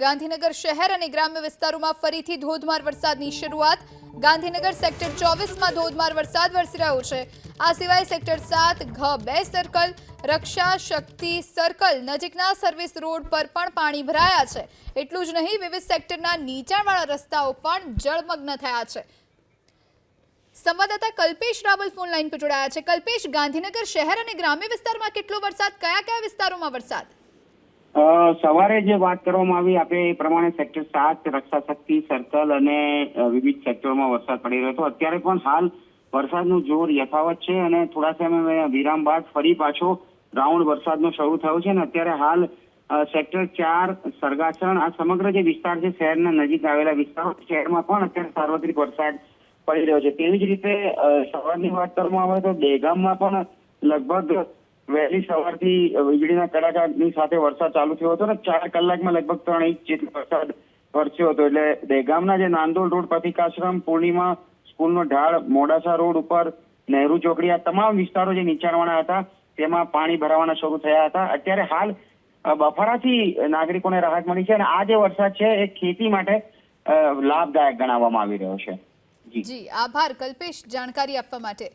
ગાંધીનગર શહેર અને ગ્રામ્ય વિસ્તારોમાં ફરીથી ધોધમાર વરસાદની શરૂઆત। ગાંધીનગર સેક્ટર 24માં ધોધમાર વરસાદ વરસી રહ્યો છે। આ સિવાય સેક્ટર 7 ઘ2 સર્કલ, રક્ષા શક્તિ સર્કલ નજીકના સર્વિસ રોડ પર પણ પાણી ભરાયા છે। એટલું જ નહીં, વિવિધ સેક્ટરના નીચાણવાળા રસ્તાઓ પણ જળમગ્ન થયા છે। સંવાદદાતા કલ્પેશ રાવલ ફોન લાઈન પર જોડાયા છે। કલ્પેશ, ગાંધીનગર શહેર અને ગ્રામ્ય વિસ્તારમાં કેટલો વરસાદ, કયા વિસ્તારોમાં વરસાદ? સવારે જે વાત કરવામાં આવી આપણે એ પ્રમાણે સેક્ટર 7 રક્ષા શક્તિ સર્કલ અને વિવિધ સેક્ટરોમાં વરસાદ પડી રહ્યો હતો। અત્યારે પણ હાલ વરસાદનું જોર યથાવત છે અને થોડા સમય વિરામ બાદ ફરી પાછો રાઉન્ડ વરસાદનો શરૂ થયો છે અને અત્યારે હાલ સેક્ટર 4 સરગાસણ આ સમગ્ર જે વિસ્તાર છે શહેરના નજીક આવેલા વિસ્તારો શહેરમાં પણ અત્યારે સાર્વત્રિક વરસાદ પડી રહ્યો છે। તેવી જ રીતે સવારની વાત કરવામાં આવે તો દહેગામમાં પણ લગભગ વહેલી સવારથી વીજળીના કડાકાની સાથે વરસાદ ચાલુ થયો હતો અને 4 કલાકમાં લગભગ 3 ઇંચ જેટલો વરસાદ વરસ્યો હતો। એટલે દહેગામના જે નાંદોલ રોડ પ્રતિકાશ્રમ, પૂર્ણિમા સ્કૂલનો ઢાળ, મોડાસા રોડ ઉપર નહેરુ ચોકડી આ તમામ વિસ્તારો જે નીચાણવાળા હતા તેમાં પાણી ભરાવાના શરૂ થયા હતા। અત્યારે હાલ બફારાથી નાગરિકોને રાહત મળી છે અને આ જે વરસાદ છે એ ખેતી માટે લાભદાયક ગણાવવામાં આવી રહ્યો છે। જી આભાર કલ્પેશ, જાણકારી આપવા માટે।